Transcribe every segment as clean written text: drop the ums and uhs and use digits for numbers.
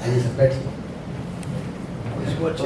तो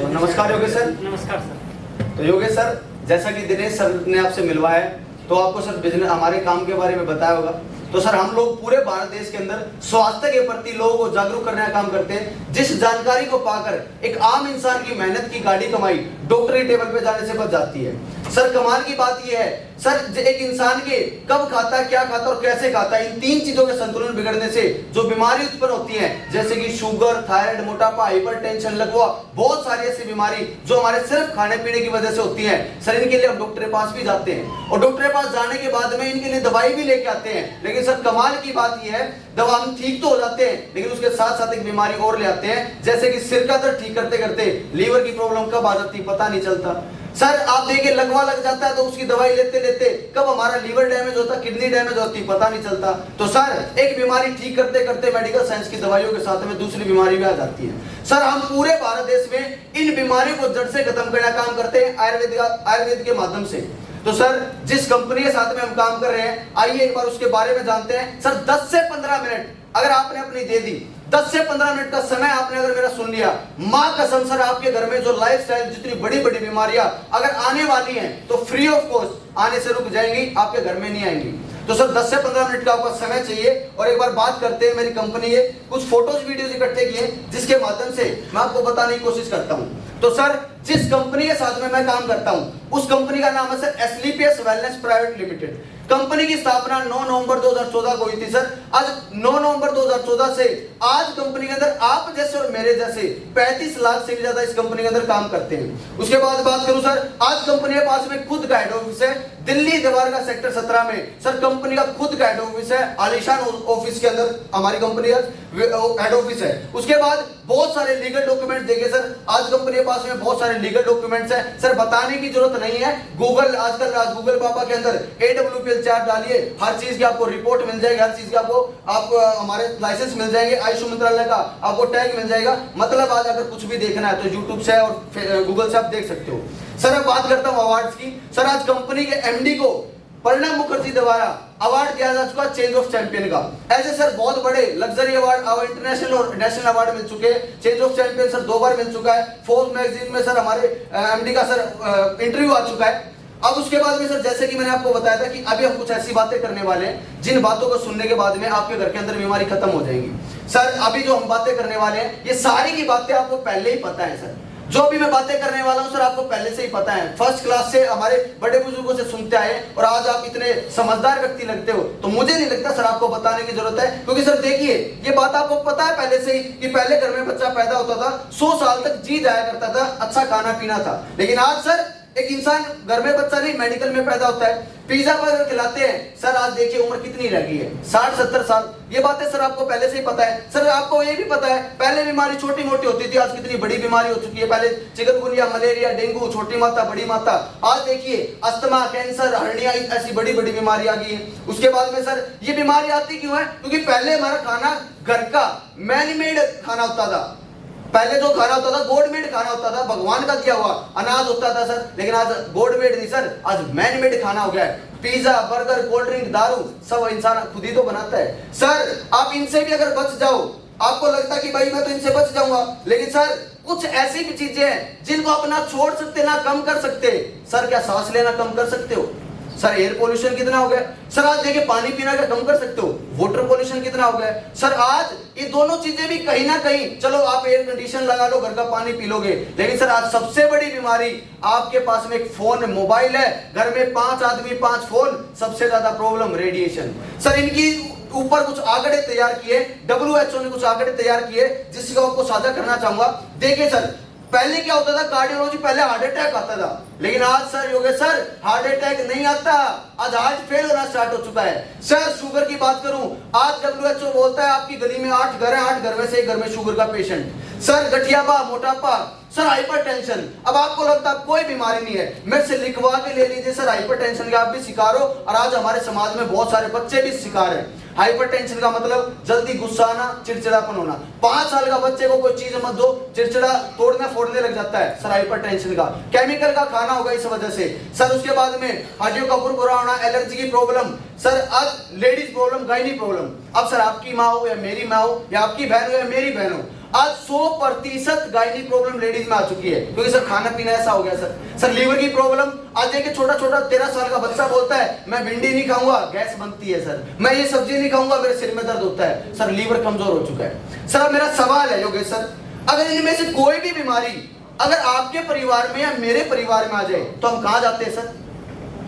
नमस्कार योगेश सर। नमस्कार सर। तो योगेश सर, जैसा कि दिनेश सर ने आपसे मिलवाया है, तो आपको सर बिजनेस हमारे काम के बारे में बताया होगा। तो सर हम लोग पूरे भारत देश के अंदर स्वास्थ्य के प्रति लोगों को जागरूक करने का काम करते हैं। जिस जानकारी को पाकर एक आम इंसान की मेहनत की गाड़ी कमाई डॉक्टरी टेबल पे जाने से बच जाती है। सर कमाल की बात यह है सर, एक इंसान के कब खाता, क्या खाता और कैसे खाता, इन तीन चीजों के संतुलन बिगड़ने से जो बीमारी उत्पन्न होती है, जैसे कि शुगर, थायराइड, मोटापा, हाइपरटेंशन, लकवा, बहुत सारी ऐसी बीमारी जो हमारे सिर्फ खाने पीने की वजह से होती है। सर इनके लिए हम डॉक्टर के पास भी जाते हैं और डॉक्टर के पास जाने के बाद में इनके लिए दवाई भी लेके आते हैं। लेकिन सर कमाल की बात यह है, दवा हम ठीक तो हो जाते हैं लेकिन उसके साथ साथ एक बीमारी और ले आते हैं, जैसे कि सिर का दर्द ठीक करते करते लीवर की प्रॉब्लम कब आ जाती पता नहीं चलता। सर आप देखिए, लगवा लग जाता है तो उसकी दवाई लेते लेते कब हमारा लीवर डैमेज होता, किडनी डैमेज होती पता नहीं चलता। तो सर एक बीमारी ठीक करते करते मेडिकल साइंस की दवाइयों के साथ में दूसरी बीमारी भी आ जाती है। सर हम पूरे भारत देश में इन बीमारियों को जड़ से खत्म करने का काम करते हैं आयुर्वेद के माध्यम से। तो सर जिस कंपनी के साथ में हम काम कर रहे हैं, आइए एक बार उसके बारे में जानते हैं। सर 10 से 15 मिनट अगर आपने अपनी दे दी, 10 से 15 मिनट का समय आपने अगर मेरा सुन लिया, मां कसम सर आपके घर में जो लाइफस्टाइल जितनी बड़ी बड़ी बीमारियां अगर आने वाली हैं तो फ्री ऑफ कॉस्ट आने से रुक जाएंगी, आपके घर में नहीं आएंगी। तो सर 10 से 15 मिनट का आपका समय चाहिए। और एक बार बात करते हैं, मेरी कंपनी ने कुछ फोटोज वीडियोज इकट्ठे किए जिसके माध्यम से मैं आपको बताने की कोशिश करता हूं। तो सर जिस कंपनी के साथ में मैं काम करता हूं उस कंपनी का नाम है sir Asclepius wellness private limited. Company की स्थापना 9 नवंबर 2014 को हुई थी। सर आज 9 नवंबर 2014 से आज कंपनी के अंदर आप जैसे और मेरे जैसे 35 लाख से भी ज्यादा इस कंपनी के अंदर काम करते हैं। उसके बाद बात करूं सर, आज कंपनी के पास में खुद का हेड ऑफिस है दिल्ली द्वारका सेक्टर 17 में। सर कंपनी का खुद का हेड ऑफिस है, आलीशान ऑफिस के अंदर हमारी कंपनी का हेड ऑफिस है। उसके बाद बहुत सारे लीगल डॉक्यूमेंट देखिए सर, आज कंपनी के पास में बहुत सारे लीगल डॉक्यूमेंट्स हैं। सर बताने की जरूरत नहीं है, गूगल आजकल गूगल पापा के अंदर AWPL चार्ट डालिए, हर चीज की आपको रिपोर्ट मिल जाएगी, हर चीज की आपको हमारे लाइसेंस मिल जाएंगे, आयुष मंत्रालय का आपको टैग मिल जाएगा। मतलब आज अगर कुछ भी देखना है तो यूट्यूब से और गूगल से आप देख सकते हो। सर अब बात करता हूं अवार्ड्स की। सर आज कंपनी के MD को प्रणब मुखर्जी द्वारा अवार्ड दिया जा चुका चेंज ऑफ चैंपियन का। ऐसे सर बहुत बड़े लग्जरी अवार्ड इंटरनेशनल और नेशनल अवार्ड मिल चुके हैं। चेंज ऑफ चैंपियन सर 2 बार मिल चुका है। फोर्ब्स मैगजीन में सर हमारे MD का सर इंटरव्यू आ चुका है। अब उसके बाद में सर जैसे कि मैंने आपको बताया था कि अभी हम कुछ ऐसी बातें करने वाले हैं जिन बातों को सुनने के बाद में आपके घर के अंदर बीमारी खत्म हो जाएगी। सर अभी जो हम बातें करने वाले हैं ये सारी की बातें आपको पहले ही पता है। सर जो भी मैं बातें करने वाला हूं सर आपको पहले से ही पता है, फर्स्ट क्लास से हमारे बड़े बुजुर्गों से सुनते आए और आज आप इतने समझदार व्यक्ति लगते हो। तो मुझे नहीं लगता सर आपको बताने की जरूरत है, क्योंकि सर देखिए ये बात आपको पता है पहले से ही कि पहले घर में बच्चा पैदा होता था 100 साल तक जी जाया करता था, अच्छा खाना पीना था। लेकिन आज सर एक इंसान घर में बच्चा नहीं मेडिकल में पैदा होता है, पिज्जा बर्गर खिलाते हैं। सर आज देखिए उम्र कितनी रह गई है, 60-70 साल। ये बातें सर आपको पहले से ही पता है। सर आपको ये भी पता है पहले बीमारी छोटी मोटी होती थी, आज कितनी बड़ी बीमारी हो चुकी है। पहले चिकनगुनिया, मलेरिया, डेंगू, छोटी माता, बड़ी माता, आज देखिए अस्थमा, कैंसर, हर्निया, ऐसी बड़ी बड़ी बीमारी आ गई है। उसके बाद में सर ये बीमारी आती क्यों है? क्योंकि पहले हमारा खाना घर का मैनमेड खाना होता था। पहले जो खाना होता था गॉड मेड खाना होता था, भगवान का दिया हुआ अनाज होता था सर। लेकिन आज गॉड मेड नहीं सर, आज मैन मेड खाना हो गया है। पिज्जा, बर्गर, कोल्ड ड्रिंक, दारू सब इंसान खुद ही तो बनाता है। सर आप इनसे भी अगर बच जाओ, आपको लगता कि भाई मैं तो इनसे बच जाऊंगा, लेकिन सर कुछ ऐसी भी चीजें हैं जिनको आप ना छोड़ सकते ना कम कर सकते। सर क्या सांस लेना कम कर सकते हो? सर एयर पोल्यूशन कितना हो गया? सर आज देखिए पानी पीना क्या कम कर सकते हो? वाटर पोल्यूशन कितना हो गया? सर आज ये दोनों चीजें भी कहीं ना कहीं, चलो आप एयर कंडीशन लगा लो, घर का पानी पी लोगे, लेकिन सर आज सबसे बड़ी बीमारी आपके पास में एक फोन, मोबाइल है, घर में 5 आदमी 5 फोन, सबसे ज्यादा प्रॉब्लम रेडिएशन। सर इनकी ऊपर कुछ आंकड़े तैयार किए, WHO ने कुछ आंकड़े तैयार किए जिसको आपको साझा करना चाहूंगा। देखिए सर पहले क्या होता था, कार्डियोलॉजी पहले हार्ट अटैक आता था, लेकिन आज sir Yogesh sir heart attack नहीं आता, आज हार्ट फेल होना स्टार्ट हो चुका है। सर शुगर की बात करूं, आज WHO बोलता है आपकी गली में 8 घर है, 8 घर में से एक घर में शुगर का पेशेंट। सर गठियापा, मोटापा, सर हाइपरटेंशन। अब आपको लगता है कोई बीमारी नहीं है, मेरे से लिखवा के ले लीजिए सर, हाइपरटेंशन के आप भी शिकार हो और आज हमारे समाज में बहुत सारे बच्चे भी शिकार हैं। हाइपरटेंशन का मतलब जल्दी गुस्सा आना, चिड़चिड़ापन होना। 5 साल का बच्चे को कोई चीज मत दो, चिड़चिड़ा तोड़ने फोड़ने लग जाता है, सर हाइपरटेंशन का। केमिकल का खाना होगा इस वजह से। सर उसके बाद में हड्डियों का बुरबुरा होना, एलर्जी की प्रॉब्लम। सर आज लेडीज प्रॉब्लम, गायनी प्रॉब्लम। अब सर आपकी माँ हो या मेरी माँ हो या आपकी बहन हो या मेरी बहन हो, आज 100% गायनी प्रॉब्लम लेडीज में आ चुकी है, क्योंकि सर खाना पीना ऐसा हो गया सर लीवर की प्रॉब्लम। आज देखिए छोटा छोटा 13 साल का बच्चा बोलता है मैं भिंडी नहीं खाऊंगा, गैस बनती है सर, मैं ये सब्जी नहीं खाऊंगा, मेरे सिर में दर्द होता है सर, लीवर कमजोर हो चुका है। सर अब मेरा सवाल है योगेश सर, अगर इनमें से कोई भी बीमारी अगर आपके परिवार में या मेरे परिवार में आ जाए तो हम कहां जाते हैं सर?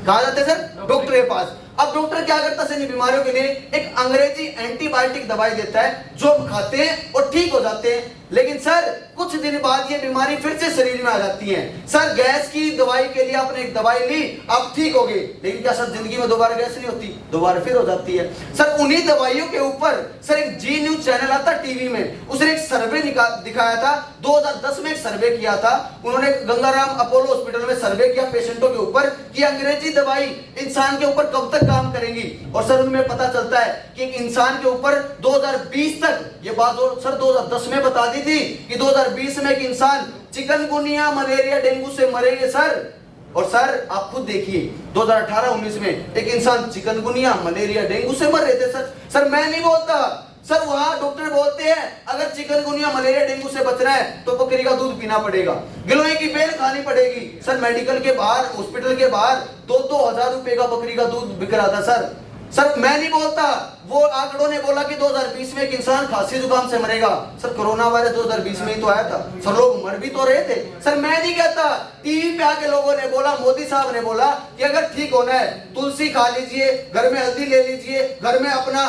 कहां जाते हैं सर? डॉक्टर के पास। अब डॉक्टर क्या करता है इन बीमारियों के लिए? एक अंग्रेजी एंटीबायोटिक दवाई देता है जो हम खाते हैं और ठीक हो जाते हैं, लेकिन सर कुछ दिन बाद ये बीमारी फिर से शरीर में आ जाती है। सर गैस की दवाई के लिए आपने एक दवाई ली, आप ठीक हो गए, लेकिन क्या सर जिंदगी में दोबारा गैस नहीं होती? दोबारा फिर हो जाती है। सर उन्हीं दवाइयों के ऊपर सर एक जी न्यूज चैनल आता टीवी में, उसने एक सर्वे दिखाया था, 2010 में एक सर्वे किया था उन्होंने, गंगाराम अपोलो हॉस्पिटल में सर्वे किया पेशेंटों के ऊपर कि अंग्रेजी दवाई इंसान के ऊपर कब तक काम करेंगी। और सर उनमें पता चलता है कि एक इंसान के ऊपर 2020 तक, ये बात सर 2010 में बता दी थी कि 2020 में एक इंसान चिकनगुनिया, मलेरिया, डेंगू से मरेंगे सर। और सर आप खुद देखिए 2018-19 में एक इंसान चिकनगुनिया, मलेरिया, डेंगू से मर रहे थे सर। सर मैं नहीं बोलता सर, वहां डॉक्टर बोलते हैं अगर चिकनगुनिया, मलेरिया, डेंगू से बचना है तो बकरी का दूध पीना पड़ेगा, गिलोय की बेल खानी पड़ेगी। सर मेडिकल के बाहर, हॉस्पिटल के बाहर 2-2 हजार रुपए का बकरी का दूध बिक रहा था सर। सर मैं नहीं बोलता, वो आंकड़ों ने बोला कि 2020 में एक इंसान खांसी जुकाम से मरेगा। सर कोरोना वायरस 2020 में ही तो आया था सर, लोग मर भी तो रहे थे। सर मैं नहीं कहता, टीवी पे आके लोगों ने बोला, मोदी साहब ने बोला कि अगर ठीक होना है तुलसी खा लीजिए, घर में हल्दी ले लीजिए, घर में अपना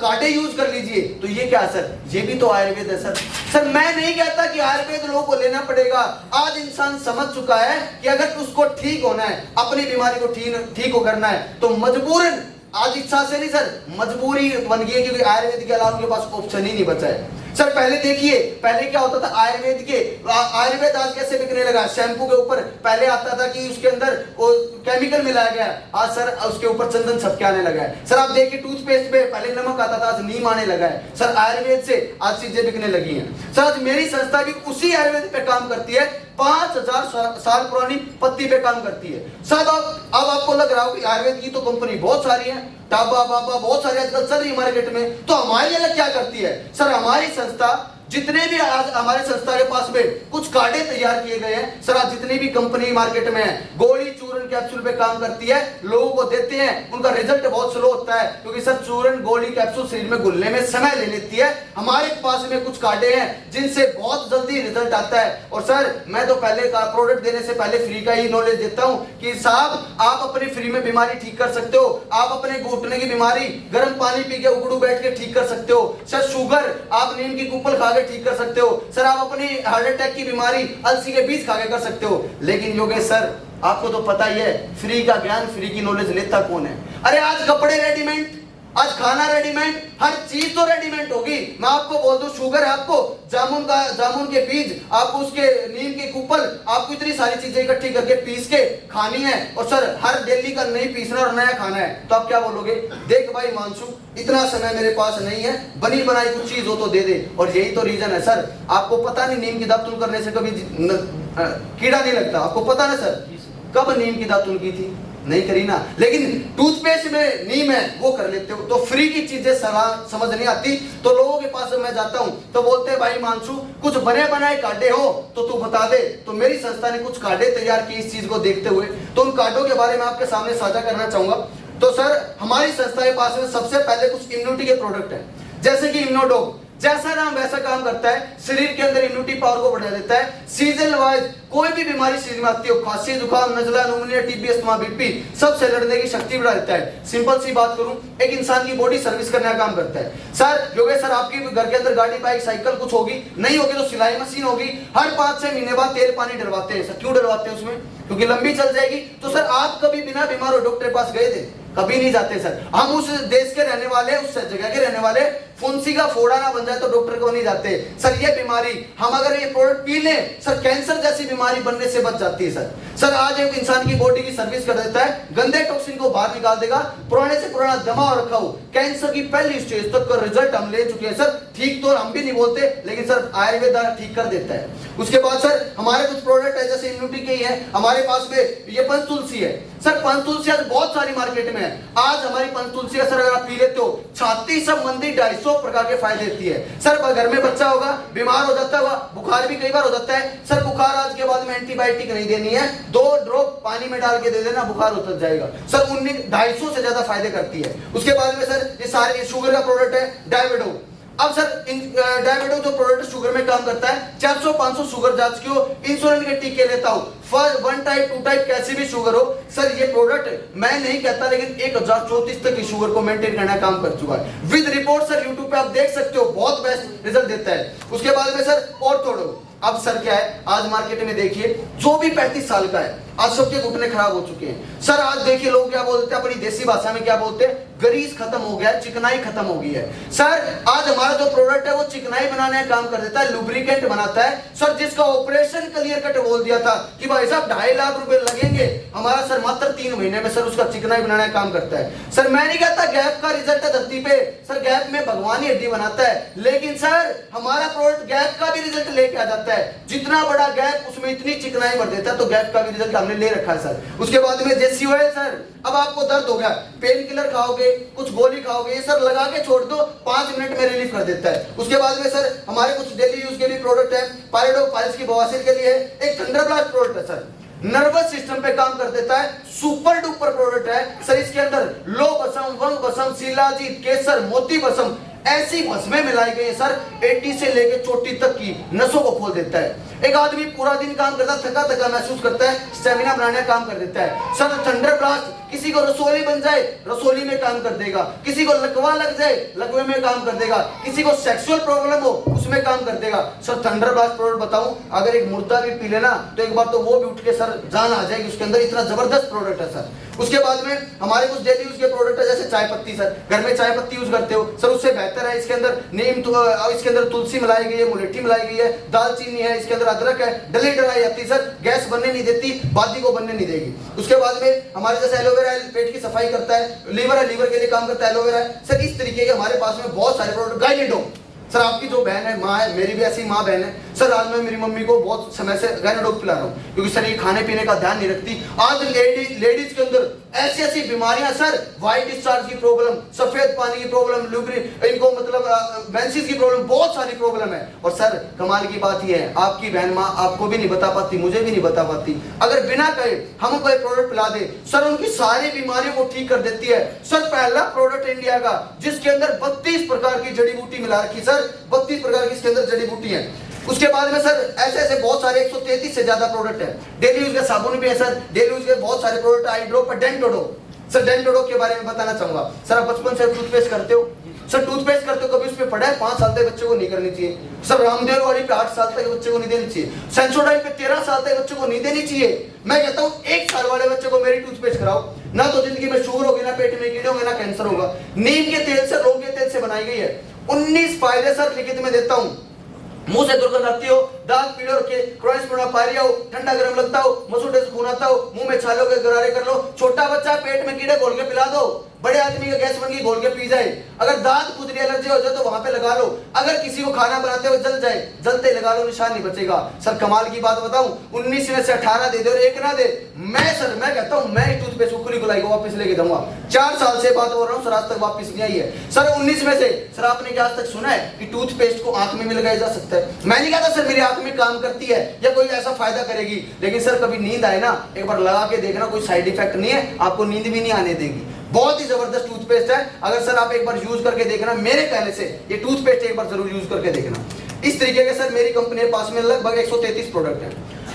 काढ़े यूज कर लीजिए। तो ये क्या सर? ये भी तो आयुर्वेद है सर। सर मैं नहीं कहता कि आयुर्वेद लोगों को लेना पड़ेगा। आज इंसान समझ चुका है कि अगर उसको ठीक होना है, अपनी बीमारी को ठीक हो करना है, तो मजबूरन, आज इच्छा से नहीं सर, मजबूरी बन गई है, क्योंकि आयुर्वेद के अलावा उनके पास ऑप्शन ही नहीं बचा है। सर पहले देखिए, पहले क्या होता था आयुर्वेद आज कैसे बिकने लगा? शैम्पू के ऊपर पहले आता था कि उसके अंदर वो केमिकल मिलाया गया, आज सर उसके ऊपर चंदन छपके आने लगा है। सर आप देखिए टूथपेस्ट पे पहले नमक आता था, आज नीम आने लगा है। सर आयुर्वेद से आज चीजें बिकने लगी हैं। सर आज मेरी संस्था भी उसी आयुर्वेद पे काम करती है, 5000 साल पुरानी पत्ती पे काम करती है। सर अब आपको लग रहा हो कि आयुर्वेद की तो कंपनी बहुत सारी है, टाबा बाबा बहुत सारी आजकल चल रही मार्केट में, तो हमारी अलग क्या करती है? सर हमारी संस्था, जितने भी आज हमारे संस्था के पास में कुछ काढ़े तैयार किए गए हैं सर, आज जितनी भी कंपनी मार्केट में है, गोली चूरन कैप्सूल पे काम करती है, लोगों को देते हैं, उनका रिजल्ट बहुत स्लो होता है, क्योंकि सर चूरन, गोली, कैप्सूल शरीर में घुलने में समय ले लेती है। हमारे पास में कुछ काढ़े हैं जिनसे बहुत जल्दी रिजल्ट आता है। और सर मैं तो पहले का प्रोडक्ट देने से पहले फ्री का ही नॉलेज देता हूं कि साहब आप अपनी फ्री में बीमारी ठीक कर सकते हो। आप अपने घुटने की बीमारी गर्म पानी पी के उगड़ू बैठ के ठीक कर सकते हो। सर शुगर आप नीम की कुप्पल खा ठीक कर सकते हो। सर आप अपनी हार्ट अटैक की बीमारी अलसी के बीज खा के कर सकते हो। लेकिन योगेश सर आपको तो पता ही है, फ्री का ज्ञान, फ्री की नॉलेज लेता कौन है? अरे आज कपड़े रेडीमेड, आज खाना रेडीमेड, हर चीज तो रेडीमेड होगी। मैं आपको बोल दूं, शुगर है आपको, जामुन के बीज, आपको उसके नीम के कुपल, आपको इतनी सारी चीजें इकट्ठी करके पीस के खानी है, और सर हर डेली का नहीं पीसना और नया खाना है, तो आप क्या बोलोगे? देख भाई मानसू, इतना समय मेरे पास नहीं है, बनी बनाई कुछ चीज हो तो दे दे। और यही तो रीजन है सर, आपको पता नहीं नीम की दातुन करने से कभी कीड़ा नहीं लगता, आपको पता ना सर? कब नीम की दातुन की थी? नहीं करी ना। लेकिन टूथपेस्ट में नीम है वो कर लेते हो। तो फ्री की चीजें समझ नहीं आती, तो लोगों के पास मैं जाता हूं तो बोलते हैं भाई मानसू कुछ बने बनाए काढ़े हो तो तू बता दे। तो मेरी संस्था ने कुछ काढ़े तैयार किए इस चीज को देखते हुए, तो उन काढ़ों के बारे में आपके सामने साझा करना चाहूंगा। तो सर हमारी संस्था के पास में सबसे पहले कुछ इम्यूनिटी के प्रोडक्ट है, जैसे कि इम्यूनोडॉग, जैसा नाम वैसा काम करता है, शरीर के अंदर इम्यूनिटी पावर को बढ़ा देता है। सीजन वाइज कोई भी बीमारी शरीर में आती हो, खांसी, जुकाम, नजला, न्यूमोनिया, टीबी, अस्थमा, बीपी, सबसे लड़ने की शक्ति बढ़ा देता है। सिंपल सी बात करूं, एक इंसान की बॉडी सर्विस करने का काम करता है। सर योगेश सर आपकी घर के अंदर गाड़ी, बाइक, साइकिल कुछ होगी, नहीं होगी तो सिलाई मशीन होगी, हर 5-6 महीने बाद तेल पानी डलवाते हैं। सर क्यों डलवाते हैं उसमें? क्योंकि लंबी चल जाएगी। तो सर आप कभी बिना बीमार हो डॉक्टर के पास गए थे? कभी नहीं जाते सर। हम उस देश के रहने वाले, उस जगह के रहने वाले, फुंसी का फोड़ा ना बन जाए तो डॉक्टर को नहीं जाते सर। ये बीमारी हम अगर ये प्रोडक्ट पी लें सर, कैंसर जैसी बीमारी बनने से बच जाती है सर। सर आज एक इंसान की बॉडी की सर्विस कर देता है, गंदे टॉक्सिन को बाहर निकाल देगा, पुराने से पुराना दमा रखा हो, कैंसर की पहली स्टेज तक का रिजल्ट हम ले चुके हैं सर। ठीक तो हम भी नहीं बोलते, लेकिन सर आयुर्वेद ठीक कर देता है। उसके बाद सर हमारे कुछ प्रोडक्ट है, जैसे इम्यूनिटी के ही है हमारे पास में, ये पंचतुलसी है सर। पंचतुलसी आज बहुत सारी मार्केट में है। आज हमारी पंचतुलसी का सर अगर आप पी लेते हो, छाती संबंधी 250 100 प्रकार के फायदे देती है। सर घर में बच्चा होगा, बीमार हो जाता होगा, बुखार भी कई बार हो जाता है, सर बुखार आज के बाद में एंटीबायोटिक नहीं देनी है, 2 ड्रॉप पानी में डाल के दे देना, बुखार उतर जाएगा। सर 250 से ज्यादा फायदे करती है। उसके बाद में सर ये सारे शुगर का प्रोडक्ट है डायबिडो। अब सर डायबिडो जो प्रोडक्ट शुगर में काम करता है, 400-500 शुगर जांच की हो, इंसुलिन के टीके लेता हूं, 1 टाइप 2 टाइप कैसी भी शुगर हो, सर ये प्रोडक्ट मैं नहीं कहता, लेकिन 1034 तक की शुगर को मेंटेन करने का काम कर चुका है विद रिपोर्ट। सर यूट्यूब पे आप देख सकते हो, बहुत बेस्ट रिजल्ट देता है। उसके बाद में सर ऑर्थोडो। अब सर क्या है, आज मार्केट में देखिए जो भी 35 साल का है, आज सबके घुटने खराब हो चुके हैं। सर आज देखिए लोग क्या बोलते हैं, अपनी देसी भाषा में क्या बोलते हैं, ग्रीस खत्म हो गया, चिकनाई खत्म हो गई है। सर आज हमारा जो प्रोडक्ट है वो चिकनाई बनाने का काम कर देता है, लुब्रिकेंट बनाता है। सर जिसका ऑपरेशन क्लियर कट बोल दिया था कि भाई साहब 2.5 लाख रुपए लगेंगे, हमारा सर मात्र 3 महीने में सर उसका चिकनाई बनाने का काम करता है। सर मैं नहीं कहता गैप का रिजल्ट है धरती पे, सर गैप में भगवान ही हड्डी बनाता है, लेकिन सर हमारा प्रोडक्ट गैप का भी रिजल्ट लेके आ जाता है। जितना बड़ा गैप उसमें इतनी चिकनाई भर देता है, तो गैप का भी रिजल्ट हमने ले रखा है सर। उसके बाद में जेसी ऑयल। सर अब आपको दर्द हो गया, पेन किलर खाओगे, कुछ गोली खाओगे, ये सर लगा के छोड़ दो, 5 मिनट में रिलीफ कर देता है। उसके बाद में सर हमारे कुछ डेली यूज के भी प्रोडक्ट है, पायरिडो पाइल्स की बवासीर के लिए एक थंडरब्लास्ट प्रोडक्ट है सर, नर्वस सिस्टम पे काम कर देता है, सुपर डुपर प्रोडक्ट है सर। इसके अंदर लो बसम, वंग बसम, शिलाजीत, केसर, मोती बसम ऐसी भस्में मिलाई गई है सर, 80 से लेके चोटी तक की नसों को खोल देता है। एक आदमी पूरा दिन काम करता है, थका थका महसूस करता है, स्टेमिना बनाने का काम कर देता है सर। थंडर ब्लास्ट, किसी को रसोली बन जाए, रसोली में काम कर देगा, किसी को लकवा लग जाए, लकवे में काम कर देगा, किसी को सेक्सुअल प्रॉब्लम हो उसमें काम कर देगा सर। थंडर ब्लास्ट प्रोडक्ट बताऊं, अगर एक मुर्दा भी पी लेना तो एक बार तो वो भी उठ के सर जान आ जाएगी उसके अंदर, इतना जबरदस्त प्रोडक्ट है सर। उसके बाद में हमारे कुछ डेली यूज के प्रोडक्ट है, जैसे चाय पत्ती। सर घर में चाय पत्ती यूज करते हो सर, उससे बेहतर है इसके अंदर नीम, इसके अंदर तुलसी मिलाई गई है, मुलेठी मिलाई गई है, दालचीनी है, इसके अंदर अदरक है, डली डलाई आती सर, गैस बनने नहीं देती, बादी को बनने नहीं देगी। उसके बाद में हमारे जैसे एलोवेरा पेट की सफाई करता है, लीवर है, लीवर के लिए काम करता है एलोवेरा है सर। इस तरीके के हमारे पास में बहुत सारे प्रोडक्ट। गाइनिडो सर, आपकी जो बहन है, माँ है, मेरी भी ऐसी माँ बहन है सर, आज मैं मेरी मम्मी को बहुत समय से गाइनिडोग पिला रहा हूँ, क्योंकि सर ये खाने पीने का ध्यान नहीं रखती। आज लेडीज के अंदर ऐसी ऐसी बीमारियां सर, व्हाइट डिस्चार्ज की प्रॉब्लम, सफेद पानी की प्रॉब्लम, इनको मतलब मेंसेस की प्रॉब्लम, बहुत सारी प्रॉब्लम है। और सर कमाल की बात यह है, आपकी बहन माँ आपको भी नहीं बता पाती, मुझे भी नहीं बता पाती, अगर बिना कहे हम कोई प्रोडक्ट पिला दे सर, उनकी सारी बीमारियों को ठीक कर देती है सर। पहला प्रोडक्ट इंडिया का जिसके अंदर 32 प्रकार की जड़ी बूटी मिला रखी सर, 32 प्रकार की इसके अंदर जड़ी बूटी है। उसके बाद में सर ऐसे ऐसे बहुत सारे 133 से ज्यादा प्रोडक्ट है। डेली यूज का साबुन भी है सर, डेली यूज के बहुत सारे प्रोडक्ट, आई ड्रॉप, डेंटोडो। सर डेंटोडो के बारे में बताना चाहूंगा सर, आप बचपन से टूथपेस्ट करते हो सर, टूथपेस्ट करते हो, कभी उस पर पड़ा है 5 साल तक बच्चे को नहीं करनी चाहिए सर। रामदेव वाली पे 8 साल तक बच्चे को नहीं देनी चाहिए, सेंसोडाइन पे 13 साल तक बच्चे को नहीं देनी चाहिए। मैं कहता हूँ 1 साल वाले बच्चे को मेरी टूथपेस्ट कराओ, ना तो जिंदगी में शुगर होगी, ना पेट में कीड़े होंगे, ना कैंसर होगा। नीम के तेल से, लौंग के तेल से बनाई गई है। 19 फायदे सर लिखित में देता हूँ। मुंह से दुर्गंध आती हो, दांत पीले हो के, क्रॉस पायरिया हो, ठंडा गर्म लगता हो, मसूड़े से खून आता हो, मुंह में छालों के गरारे कर लो, छोटा बच्चा पेट में कीड़े घोल के पिला दो, बड़े आदमी का गैस बन गई घोल के पी जाए, अगर दांत खुजली एलर्जी हो जाए तो वहां पे लगा लो, अगर किसी को खाना बनाते हुए जल जाए, जलते लगा लो, निशान नहीं बचेगा सर। कमाल की बात बताऊं, 19 में से 18 दे दे और 1 ना दे, मैं कहता हूं मैं टूथपेस्ट खुली गुलाई को वापस लेके जाऊंगा। 4 साल से बात हो रहा हूं सर, आज तक वापस नहीं आई है सर। 19 में से सर आपने क्या आज तक सुना है कि टूथपेस्ट को आंख में लगाया जा सकता है? मैं नहीं कहता सर मेरी आंख में काम करती है या कोई ऐसा फायदा करेगी, लेकिन सर कभी नींद आए ना, एक बार लगा के देखना, कोई साइड इफेक्ट नहीं है, आपको नींद भी नहीं आने देगी। बहुत ही जबरदस्त टूथपेस्ट है, अगर सर आप एक बार यूज करके देखना, मेरे कहने से ये टूथपेस्ट एक बार जरूर यूज करके देखना। इस तरीके के सर मेरी कंपनी के पास में लगभग 133 प्रोडक्ट है।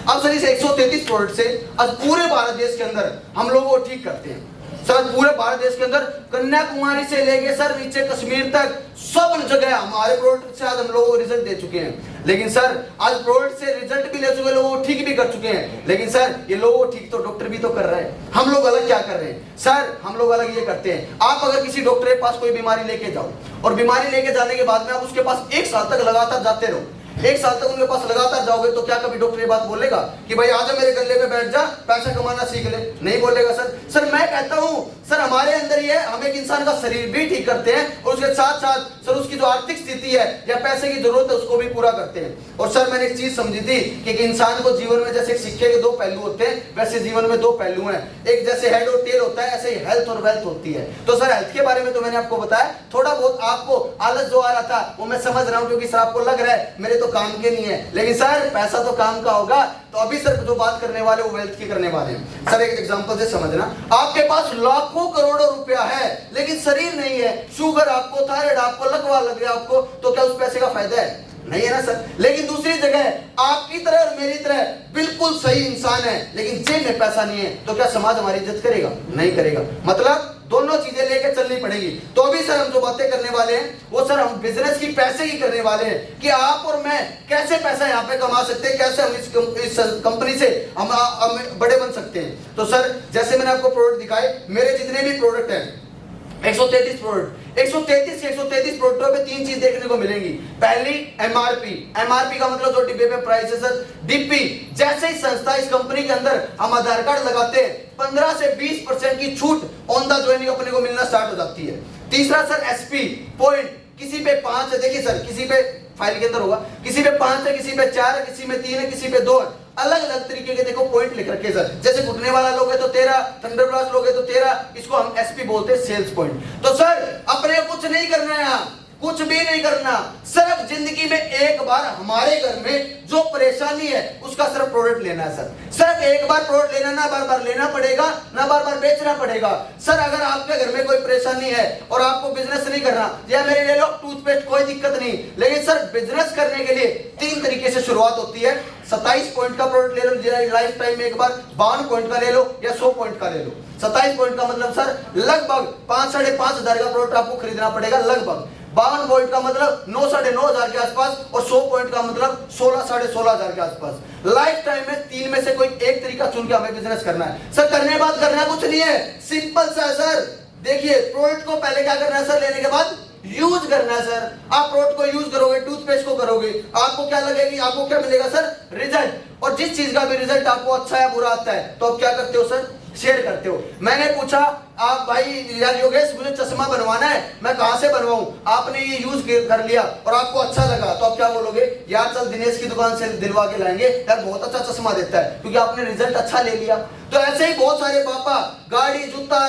अब सर इस 133 प्रोडक्ट से आज पूरे भारत देश के अंदर हम लोगों को ठीक करते हैं सर। पूरे भारत देश के अंदर कन्याकुमारी से लेके सर नीचे कश्मीर तक सब जगह हमारे प्रोडक्ट से आज हम लोगों को रिजल्ट दे चुके हैं। लेकिन सर आज प्रोडक्ट से रिजल्ट भी ले चुके, लोगों को ठीक भी कर चुके हैं, लेकिन सर ये लोगों को ठीक तो डॉक्टर भी तो कर रहे हैं। हम लोग अलग क्या कर रहे हैं सर? हम लोग अलग ये करते हैं, आप अगर किसी डॉक्टर के पास कोई बीमारी लेके जाओ और बीमारी लेके जाने के बाद में आप उसके पास 1 साल तक लगातार जाते रहो, 1 साल तक उनके पास लगातार जाओगे तो क्या कभी डॉक्टर ये बात बोलेगा कि भाई आजा मेरे गले में बैठ जा, पैसा कमाना सीख ले? नहीं बोलेगा सर मैं कहता हूं सर हमारे अंदर ही है, हम एक इंसान का शरीर भी ठीक करते हैं और उसके साथ साथ सर उसकी जो आर्थिक स्थिति है या पैसे की जरूरत है उसको भी पूरा करते हैं। और सर मैंने एक चीज समझी थी कि एक इंसान को जीवन में जैसे सिक्के के 2 पहलू होते हैं, वैसे जीवन में 2 पहलू हैं। एक जैसे हेड और टेल होता है, ऐसे ही हेल्थ और वेल्थ होती है। तो सर हेल्थ के बारे में तो मैंने आपको बताया, थोड़ा बहुत आपको आलस जो आ रहा था वो मैं समझ रहा हूं, क्योंकि सर आपको लग रहा है मेरे तो काम के नहीं है, लेकिन सर पैसा तो काम का होगा। तो अभी सर जो बात करने वाले वो वेल्थ की करने वाले हैं। सर एक एग्जांपल से समझना, आपके पास लाखों करोड़ों रुपया है लेकिन शरीर नहीं है, शुगर आपको, थायराइड आपको, लकवा लग गया आपको, तो क्या उस पैसे का फायदा है? नहीं है ना सर। लेकिन दूसरी जगह आपकी तरह और मेरी तरह बिल्कुल सही इंसान है लेकिन जेब में पैसा नहीं है, तो क्या समाज हमारी इज्जत करेगा? नहीं करेगा। मतलब दोनों चीजें लेकर चलनी पड़ेगी। तो अभी सर हम जो बातें करने वाले हैं वो सर हम बिजनेस की, पैसे की करने वाले हैं कि आप और मैं कैसे पैसा यहाँ पे कमा सकते हैं, कैसे हम इस कंपनी से हम बड़े बन सकते हैं। तो सर जैसे मैंने आपको प्रोडक्ट दिखाए, मेरे जितने भी प्रोडक्ट हैं 133 प्रोडक्ट, 133 प्रोडक्टों पे 3 चीज देखने को मिलेंगी। पहली एमआरपी का मतलब जो डिब्बे पे प्राइस है सर। डीपी, जैसे ही संस्था इस कंपनी के अंदर हम आधार कार्ड लगाते हैं 15 से 20% की छूट ऑन द ज्वाइनिंग अपने को मिलना स्टार्ट हो जाती है। तीसरा सर एसपी पॉइंट, किसी पे 5 है, देखिए सर किसी पे फाइल के अंदर होगा, किसी पे 5 है, किसी पे 4 है, किसी में 3 है, किसी पे 2 है, अलग अलग तरीके के देखो पॉइंट लिख रखे सर। जैसे घुटने वाला लोग है तो 13, थंडर ब्लास्ट लोग है तो 13, इसको हम एसपी बोलते हैं, सेल्स पॉइंट। तो सर अपने कुछ नहीं करना है, यहाँ कुछ भी नहीं करना, सिर्फ जिंदगी में एक बार हमारे घर में जो परेशानी है उसका सिर्फ प्रोडक्ट लेना है सर। सिर्फ एक बार प्रोडक्ट लेना, ना बार बार लेना पड़ेगा, ना बार बार बेचना पड़ेगा। सर अगर आपके घर में कोई परेशानी है और आपको बिजनेस नहीं करना, या मेरे ले लो टूथपेस्ट, कोई दिक्कत नहीं, लेकिन सर बिजनेस करने के लिए 3 तरीके से शुरुआत होती है। 27 पॉइंट का प्रोडक्ट ले लो लाइफ टाइम में एक बार, 52 पॉइंट का ले लो या 100 पॉइंट का ले लो। 27 पॉइंट का मतलब सर लगभग 5 साढ़े 5 हजार का प्रोडक्ट आपको खरीदना पड़ेगा लगभग। 52 पॉइंट का मतलब 9 साढ़े 9 हजार के आसपास, और 100 पॉइंट का मतलब 16 साढ़े 16 हजार के आसपास। लाइफ टाइम में 3 में से कोई एक तरीका चुन के हमें बिजनेस करना है सर। करने बाद करना कुछ नहीं है, सिंपल सा है सर। देखिए प्रोडक्ट को पहले क्या करना है सर, लेने के बाद यूज करना है सर। आप प्रोडक्ट को यूज करोगे, टूथपेस्ट को करोगे, आपको क्या लगेगी, आपको क्या मिलेगा सर, रिजल्ट। और जिस चीज का भी रिजल्ट आपको अच्छा या बुरा आता है तो आप क्या करते हो सर, शेयर करते हो। मैंने पूछा आप भाई यार योगेश मुझे चश्मा बनवाना है, मैं कहां से बनवाऊं? आपने ये यूज कर लिया और आपको अच्छा लगा तो आप क्या बोलोगे, यार चल दिनेश की दुकान से दिलवा के लाएंगे, यार बहुत अच्छा चश्मा देता है, क्योंकि आपने रिजल्ट अच्छा ले लिया। तो ऐसे ही बहुत सारे पापा गाड़ी, जूता,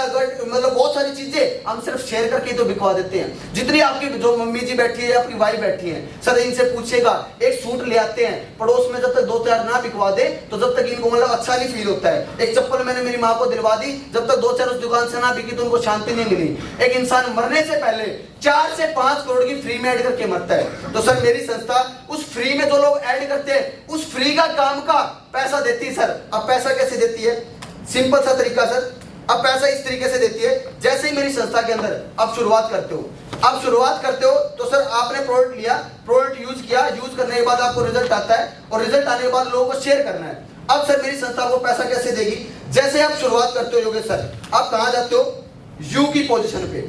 मतलब बहुत सारी चीजें हम सिर्फ शेयर करके तो बिकवा देते हैं। जितनी आपकी जो मम्मी जी बैठी है, आपकी वाइफ बैठी है सर, इनसे पूछेगा एक सूट ले आते हैं पड़ोस में, जब तक 2-4 ना बिकवा दे तो जब तक इनको मतलब अच्छा नहीं फील होता है। एक चप्पल मैंने मेरी माँ को दिलवा दी, जब तक 2-4 उस दुकान से ना बिकी तो उनको शांति नहीं मिली। एक इंसान मरने से पहले 4 से 5 करोड़ की फ्री में ऐड करके मरता है। तो सर मेरी संस्था उस फ्री में जो लोग ऐड करते हैं उस फ्री का काम का पैसा देती है सर। अब पैसा कैसे देती है, सिंपल सा तरीका सर। अब पैसा इस तरीके से देती है, जैसे ही मेरी संस्था के अंदर आप शुरुआत करते हो तो सर आपने प्रोडक्ट लिया, प्रोडक्ट यूज किया, यूज करने के बाद आपको रिजल्ट आता है और रिजल्ट आने के बाद लोगों को शेयर करना है। अब सर मेरी संस्था को पैसा कैसे देगी, जैसे आप शुरुआत करते हो योगेश सर, आप कहां जाते हो, यू की पोजीशन पे।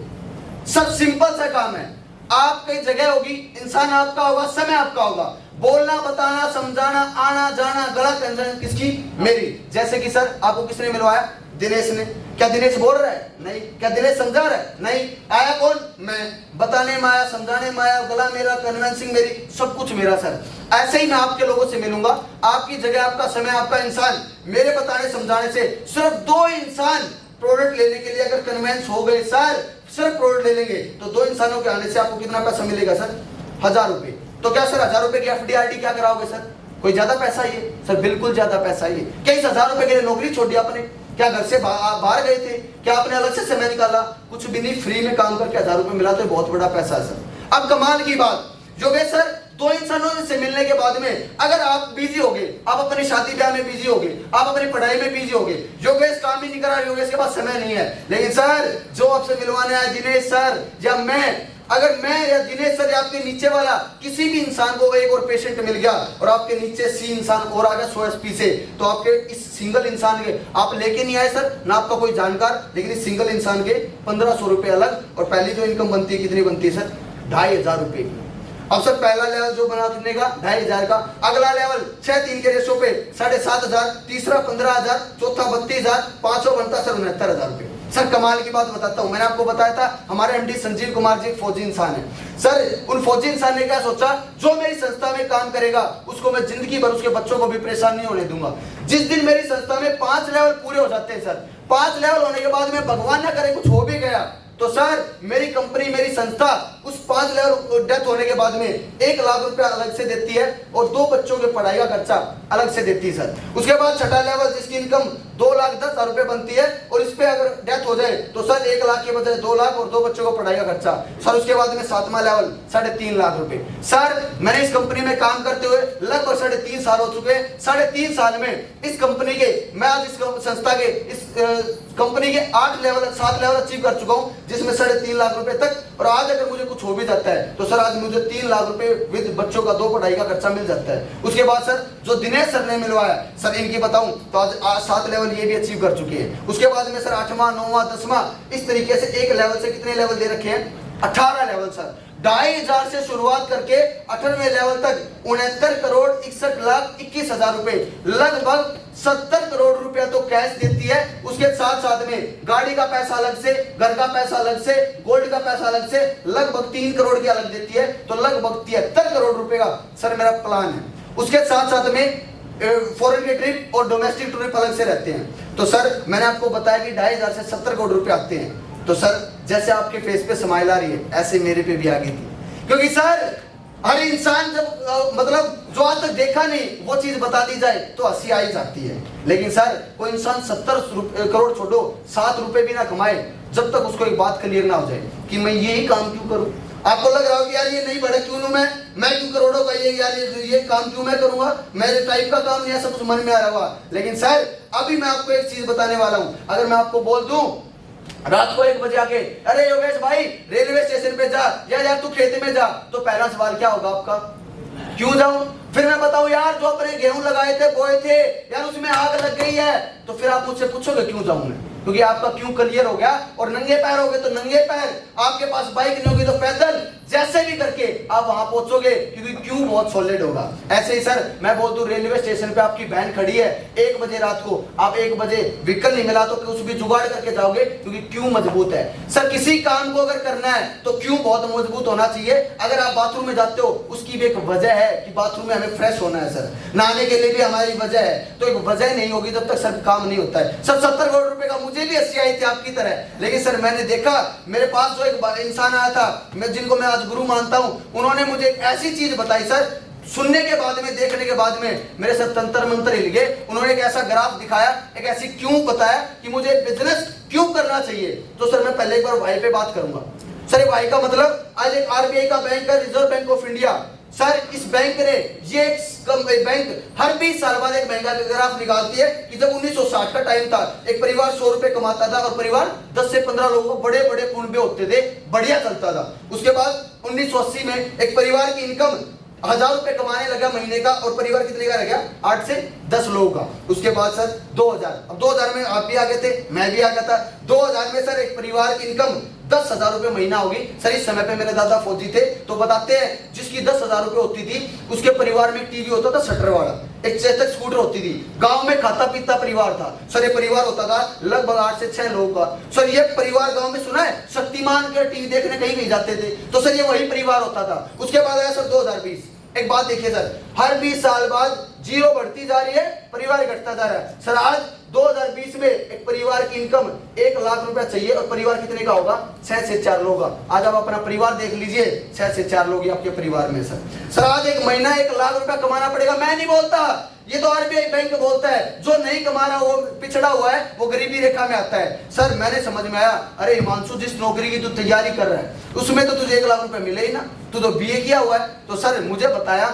सब सिंपल सा काम है, आप कई जगह होगी, इंसान आपका होगा, समय आपका होगा, बोलना, बताना, समझाना, आना जाना, गलत टेंशन किसकी, मेरी। जैसे कि सर आपको किसने मिलवाया, दिनेश ने। क्या दिनेश बोल रहा है, नहीं। क्या दिनेश समझा रहा है, नहीं। आया कौन, मैं। बताने में आया, समझाने में आया, गला मेरा, कन्विंसिंग मेरी, सब कुछ मेरा सर। ऐसे ही मैं आपके लोगों से मिलूंगा, आपकी जगह, आपका समय, आपका इंसान, मेरे बताने समझाने से सिर्फ 2 इंसान प्रोडक्ट लेने के लिए अगर कन्विंस हो गए सर, सिर्फ प्रोडक्ट ले लेंगे तो 2 इंसानों के आने से आपको कितना पैसा मिलेगा सर, 1000 रुपए। तो क्या सर 1000 रुपए की FD-RD क्या कराओगे सर, कोई ज्यादा पैसा ही है सर, बिल्कुल ज्यादा पैसा ही है। क्या इस 1000 रुपए के लिए नौकरी छोड़ दी आपने, क्या घर से बाहर गए थे, क्या आपने अलग से समय निकाला, कुछ भी नहीं, फ्री में काम करके 1000 रुपए मिला तो बहुत बड़ा पैसा है सर। अब कमाल की बात जो है सर, 2 इंसानों से मिलने के बाद में अगर आप बिजी हो गए, आप अपनी शादी ब्याह में बिजी हो गए, आप अपनी पढ़ाई में बिजी हो गए, योगेश काम ही नहीं करा, योगेश के पास समय नहीं है, लेकिन सर जो आपसे मिलवाने आया दिनेश सर या मैं, अगर मैं या दिनेश सर या आपके नीचे वाला किसी भी इंसान को एक और पेशेंट मिल गया और आपके नीचे C इंसान और आ गया 100 SP से, तो आपके इस सिंगल इंसान के आप लेके नहीं आए सर ना आपका कोई जानकार, लेकिन इस सिंगल इंसान के 1500 रुपए अलग, और पहली जो इनकम बनती है कितनी बनती है सर, 2500 रुपए की। अब सर पहला लेवल जो बना कितने का 2500 का, अगला लेवल 6-3 के रेशो पे 7,500, तीसरा 15,000, चौथा 32,000, पांचवा बनता सर 69,000 रुपए। सर कमाल की बात बताता हूं, मैंने आपको बताया था हमारे एमडी संजीव कुमार जी फौजी इंसान है। सर उन फौजी इंसान ने क्या सोचा, जो मेरी संस्था में काम करेगा उसको मैं जिंदगी भर उसके बच्चों को भी परेशान नहीं होने दूंगा। जिस दिन मेरी संस्था में 5 लेवल पूरे हो जाते हैं सर, 5 लेवल होने के बाद में भगवान ना करे कुछ हो भी गया तो सर मेरी कंपनी मेरी संस्था उस 5 लेवल डेथ होने के बाद में 1 लाख रुपया अलग से देती है और 2 बच्चों के पढ़ाई का खर्चा अलग से देती है सर। उसके बाद छठा लेवल जिसकी इनकम 2,10,000 रुपए बनती है और इस पे अगर डेथ हो जाए तो सर 1 लाख के बजाय 2 लाख और 2 बच्चों को पढ़ाई का खर्चा सर। उसके बाद में 7वां लेवल 3.5 लाख रुपए। सर मैंने इस कंपनी में काम करते हुए लगभग 3.5 साल हो चुके हैं। 3.5 साल में इस कंपनी के मैं आज इस संस्था के इस कंपनी के 7 लेवल अचीव कर चुका हूं, जिसमें 3.5 लाख रुपए तक। और आज अगर मुझे कुछ हो भी जाता है तो सर आज मुझे 3 लाख रुपए विद बच्चों का 2 पढ़ाई का खर्चा मिल जाता है। उसके बाद सर जो दिनेश सर ने मिलवाया सर इनकी बताऊं तो आज 7 लेवल ये भी अचीव कर चुके हैं। उसके बाद में सर 8वां 9वां 10वां इस तरीके से एक लेवल से कितने लेवल दे रखे हैं, 18 लेवल सर। 2,500 से शुरुआत करके 18वें लेवल तक 69,61,21,000 रुपए, लगभग 70 करोड़ रुपया तो कैश देती है। उसके साथ साथ में गाड़ी का पैसा अलग से, घर का पैसा अलग से, गोल्ड का पैसा अलग से, लगभग 3 करोड़ की अलग देती है। तो लगभग 73 करोड़ रुपए का सर मेरा प्लान है। उसके साथ साथ में फॉरेन के ट्रिप और डोमेस्टिक ट्रिप अलग से रहते हैं। तो सर मैंने आपको बताया कि 2,500 से 70 करोड़ रुपए आते हैं। तो सर जैसे आपके फेस पे स्माइल आ रही है ऐसे मेरे पे भी आ गई थी, क्योंकि सर हर इंसान जब मतलब जो आज तक देखा नहीं वो चीज बता दी जाए तो हंसी आ ही जाती है। लेकिन सर कोई इंसान 70 करोड़ छोड़ो 7 रुपए भी ना कमाए जब तक उसको एक बात क्लियर ना हो जाए कि मैं यही काम क्यों करूं। आपको लग रहा हो कि यार ये नहीं बढ़े क्यों मैं क्यों करोड़ों का ये काम क्यों मैं करूंगा, मेरे टाइप का काम नहीं, ऐसा कुछ मन में आ रहा होगा। लेकिन सर अभी मैं आपको एक चीज बताने वाला हूं। अगर मैं आपको बोल दूं रात को 1 बजे आके अरे योगेश भाई रेलवे स्टेशन पे जा या यार तू खेत में जा, तो पहला सवाल क्या होगा आपका, क्यों जाऊं? फिर मैं बताऊं यार जो अपने गेहूं लगाए थे बोए थे यार उसमें आग लग गई है, तो फिर आप मुझसे पूछोगे क्यों जाऊं मैं, क्योंकि आपका क्यों क्लियर हो गया। और नंगे पैर हो गए तो नंगे पैर, आपके पास बाइक नहीं होगी तो पैदल, जैसे भी करके आप वहां पहुंचोगे, क्योंकि क्यों बहुत सॉलिड होगा। ऐसे ही सर मैं बोल दूं रेलवे स्टेशन पे आपकी वैन खड़ी है 1 बजे रात को, आप 1 बजे व्हीकल नहीं मिला तो कुछ भी जुगाड़ करके जाओगे, क्योंकि क्यों मजबूत है। सर किसी काम को अगर करना है तो क्यों बहुत मजबूत होना चाहिए। अगर आप बाथरूम में जाते हो उसकी भी एक वजह है कि बाथरूम में हमें फ्रेश होना है सर, नहाने के लिए भी हमारी वजह है, तो एक वजह नहीं होगी जब तक सर काम नहीं होता है। सर 70 करोड़ रुपए का मुझे भी हंसी आई थी आपकी तरह, लेकिन सर मैंने देखा मेरे पास जो एक इंसान आया था मैं जिनको मैं आज गुरु मानता हूं, उन्होंने मुझे एक ऐसी चीज बताई सर, सुनने के बाद में देखने के बाद में मेरे सर तंत्र मंत्र हिल गए। उन्होंने एक ऐसा ग्राफ दिखाया, एक ऐसी क्यों बताया कि मुझे बिजनेस क्यों करना चाहिए। तो सर मैं पहले एक बार वाई पे बात करूंगा। सर वाई का मतलब आज एक आरबीआई का बैंक है, reserve bank of India. Sir इस बैंक ने ये बैंक हर 20 साल बाद एक महंगा ग्राफ निकालती है कि जब 1960 का टाइम था एक परिवार 100 रुपए कमाता था और परिवार 10 से 15 लोगों को बड़े बड़े कुनबे होते थे, बढ़िया चलता था। उसके बाद 1980 में एक परिवार की इनकम 1,000 रुपए कमाने लगा महीने का और परिवार कितने का रह गया 8 से 10 लोगों का। उसके बाद सर 2000, अब 2000 में आप भी आ गए थे मैं भी आ गया था। 2000 में सर एक परिवार की इनकम 10,000 रुपए महीना होगी। सर इस समय पे मेरे दादा फौजी थे तो बताते हैं जिसकी 10,000 रुपए होती थी उसके परिवार में टीवी होता था शटर वाला, एक चेतक स्कूटर होती थी, गांव में खाता पीता परिवार था। सर ये परिवार होता था लगभग 8 से 6 लोगों का। सर ये परिवार गांव में सुना है शक्तिमान के टीवी देखने कहीं नहीं जाते थे, तो सर ये वही परिवार होता था। उसके बाद आया सर 2020। एक बात देखिए सर, हर 20 साल बाद जीरो बढ़ती जा रही है, परिवार घटता जा रहा है। सर आज 2020 में एक परिवार की इनकम 1 लाख रुपया चाहिए और परिवार कितने का होगा 6 से 4 लोग का। आज आप अपना परिवार देख लीजिए, 6 से 4 लोग आपके परिवार में। सर आज एक महीना 1 लाख रुपया कमाना पड़ेगा। मैं नहीं बोलता, ये तो आरबीआई बैंक बोलता है, जो नहीं कमा रहा वो पिछड़ा हुआ है, वो गरीबी रेखा में आता है। सर मैंने समझ में आया, अरे हिमांशु जिस नौकरी की तू तैयारी कर रहा है उसमें तो तुझे 1 लाख रुपए मिले ही ना, तू तो बीए किया हुआ है। तो सर मुझे बताया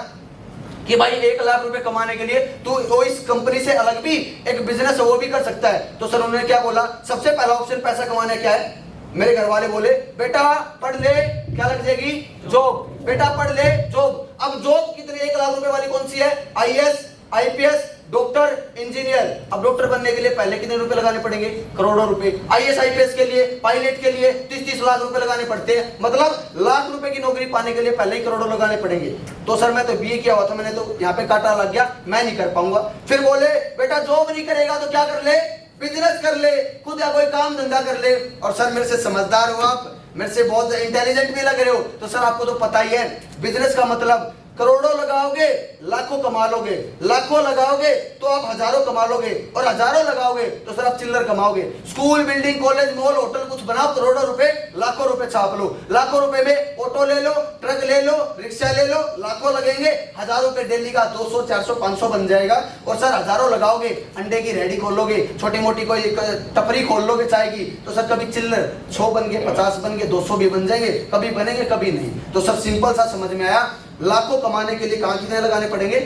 कि भाई 1 लाख रुपए कमाने के लिए तू इस कंपनी से अलग भी एक बिजनेस है वो भी कर सकता है। तो सर उन्होंने क्या बोला, सबसे पहला ऑप्शन पैसा कमाने क्या है। मेरे घर वाले बोले बेटा पढ़ ले, क्या लग जाएगी जॉब, बेटा पढ़ ले जॉब। अब जॉब कितनी 1 लाख रुपए वाली कौन सी है, आईएएस, आईपीएस, डॉक्टर, इंजीनियर। अब डॉक्टर बनने के लिए पहले कितने रुपए लगाने पड़ेंगे? करोड़ों रुपए। IAS IPS के लिए, पायलट के लिए 30-30 लाख रुपए लगाने पड़ते हैं। मतलब लाख रुपए की नौकरी पाने के लिए पहले ही करोड़ों लगाने पड़ेंगे। तो सर मैं तो BA किया हुआ था, मैंने तो यहाँ पे कांटा लग गया, मैं नहीं कर पाऊंगा। फिर बोले बेटा जॉब नहीं करेगा तो क्या कर ले? बिजनेस कर ले, खुद या कोई काम धंधा कर ले। और सर मेरे से समझदार हो आप, मेरे से बहुत इंटेलिजेंट भी लग रहे हो, तो सर आपको तो पता ही है बिजनेस का मतलब करोड़ों लगाओगे लाखों कमा लोगे, लाखों लगाओगे तो आप हजारों कमा लोगे, और हजारों लगाओगे तो सर आप चिल्लर कमाओगे। School, building, college, mall, hotel कुछ बनाओ, करोड़ों रुपए, लाखों रुपए छाप लो। लाखों रुपए में ऑटो ले लो, ट्रक ले लो, रिक्शा ले लो, लाखों लगेंगे, हजारों रुपए डेली का 200, 400, 500 बन जाएगा। और सर हजारों लगाओगे, अंडे की रेडी खोल लोगे, छोटी मोटी कोई टपरी खोल लोगे चाय की, तो सर कभी चिल्लर 100 बन गए, 50 बन गए, 200 भी बन जाएंगे, कभी बनेंगे कभी नहीं। तो सर सिंपल सा समझ में आया, लाखों कमाने के लिए कहां कितने लगाने पड़ेंगे?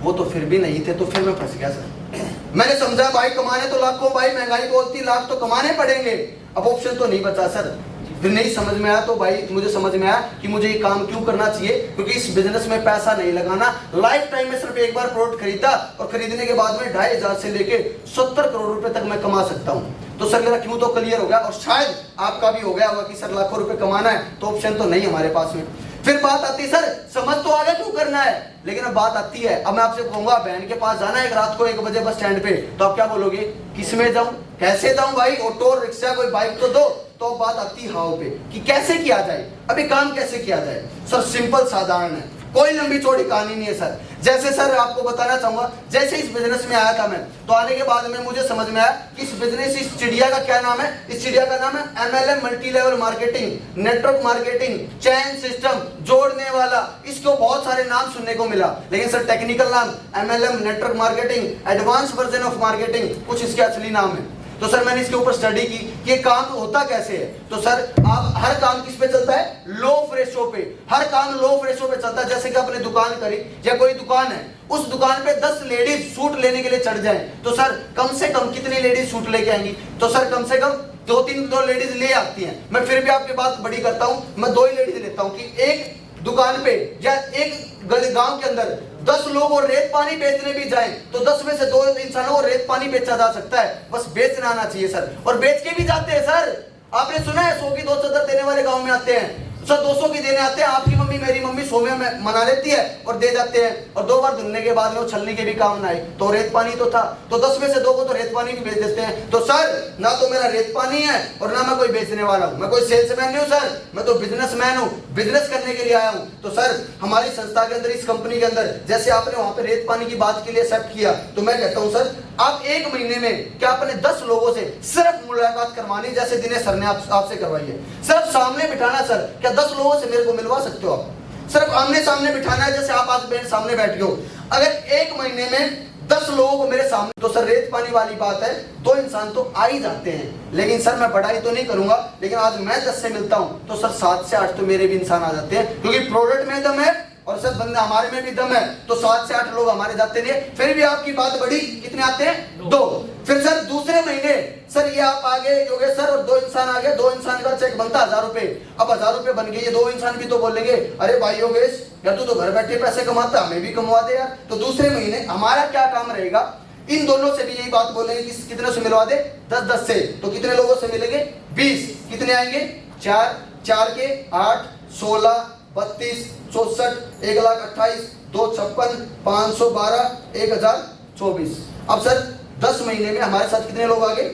वो तो फिर भी नहीं थे, तो फिर मैं फंस गया सर। मैंने समझा भाई कमाने तो लाखों, भाई महंगाई बोलती लाख तो कमाने पड़ेंगे, अब ऑप्शन तो नहीं बचा सर। फिर नहीं समझ में आया तो भाई मुझे समझ में आया कि मुझे ये काम क्यों करना चाहिए, क्योंकि इस बिजनेस में पैसा नहीं लगाना। लाइफ टाइम में सिर्फ एक बार प्रोडक्ट खरीदा और खरीदने के बाद में 2,500 से लेके 70 करोड़ रुपए तक मैं कमा सकता हूँ। तो सर मेरा क्यों तो क्लियर हो गया, और शायद आपका भी हो गया होगा कि सर लाखों रुपए कमाना है तो ऑप्शन तो नहीं हमारे पास में। फिर बात आती है सर समझ तो आ गया क्यों करना है, लेकिन अब बात आती है, अब मैं आपसे कहूंगा बहन के पास जाना है रात को 1 बजे बस स्टैंड पे, तो आप क्या बोलोगे? किसमें जाऊं, कैसे जाऊं भाई, ऑटो, रिक्शा, कोई बाइक तो दो। तो बात आती हाउ पे कि कैसे किया जाए, अभी काम कैसे किया जाए। सर सिंपल साधारण है, कोई लंबी चौड़ी कहानी नहीं है सर। जैसे सर आपको बताना चाहूंगा, जैसे इस बिजनेस में आया था मैं, तो आने के बाद में मुझे समझ में आया कि इस बिजनेस, इस चिड़िया का क्या नाम है? इस चिड़िया का नाम है MLM, multi level marketing, network marketing, chain system, जोड़ने वाला। इसको बहुत सारे नाम सुनने को मिला, लेकिन सर टेक्निकल नाम MLM, network marketing, advance version of marketing, कुछ इसके असली नाम है। तो सर मैंने इसके ऊपर स्टडी की कि ये काम होता कैसे है। तो सर आप हर काम किस पे चलता है? लो फ्रेशो पे। हर काम लो फ्रेशो पे चलता है। जैसे कि आपने दुकान करी, या कोई दुकान है, उस दुकान पे 10 लेडीज सूट लेने के लिए चढ़ जाएं, तो सर कम से कम कितनी लेडीज सूट लेके आएंगी? तो सर कम से कम 2-3 लेडीज ले आती हैं। मैं फिर भी आपकी बात बड़ी करता हूं, मैं 2 ही लेडीज लेता हूं कि एक दुकान पे या एक गली गांव के अंदर 10 लोग और रेत पानी बेचने भी जाएं, तो 10 में से 2 इंसानों को रेत पानी बेचा जा सकता है। बस बेचना आना चाहिए सर, और बेच के भी जाते हैं सर। आपने सुना है 100 की 2 चादर देने वाले गांव में आते हैं सर, 200 की देने आते हैं। आपकी मम्मी, मेरी मम्मी 100 में मना लेती है और दे जाते हैं, और 2 बार धुलने के बाद में वो छलने के भी काम ना आए, तो रेत पानी तो था, तो 10 में से 2 को तो रेत पानी भी बेच देते हैं। तो सर ना तो मेरा रेत पानी है और ना मैं कोई बेचने वाला हूं, मैं कोई सेल्समैन नहीं हूं सर, मैं तो बिजनेसमैन हूं, बिजनेस करने के लिए आया हूं। तो सर हमारी संस्था के अंदर, इस कंपनी के अंदर, जैसे आपने वहां पे रेत पानी की बात के लिए एक्सेप्ट किया, तो मैं कहता हूं सर आप 1 महीने में क्या अपने 10 लोगों से सिर्फ मुलाकात करवानी, जैसे दिनेश सर ने आपसे करवाई है। सिर्फ सामने बिठाना सर, क्या 10 लोगों से मेरे को मिलवा सकते हो आप? सिर्फ आमने सामने बिठाना है, जैसे आप आज मेरे सामने बैठ गए हो। अगर 1 महीने में 10 लोगों को मेरे सामने, तो सर रेत पानी वाली बात है, 2 इंसान तो आ ही जाते हैं। लेकिन सर मैं बढ़ाई तो नहीं करूंगा, लेकिन आज मैं 10 से मिलता हूं तो सर 7 से 8 तो मेरे भी इंसान आ जाते हैं, क्योंकि प्रोडक्ट में दम है और सर बंदा हमारे में भी दम है, तो 7 से 8 लोग हमारे जाते नहीं। फिर भी आपकी बात बड़ी, कितने आते हैं? 2। फिर सर दूसरे महीने सर ये आप आगे योगेश सर और 2 इंसान आ गए, 2 इंसान का चेक बनता 1000 रुपए। अब 1000 रुपए बन गए, ये 2 इंसान भी तो बोलेंगे अरे भाई योगेश यार तू तो घर बैठे पैसे कमाता, हमें भी कमवा दे यार। तो दूसरे महीने हमारा क्या काम रहेगा? इन दोनों से भी यही बात बोलेंगे कि कितने से मिलवा दे? 10-10 से। तो कितने लोगों से मिलेंगे? 20। कितने आएंगे? 4 के 8, 16, 32, 64, 1,28,000, 256, 512, 1,024। अब सर 10 महीने में हमारे साथ कितने लोग आ गए?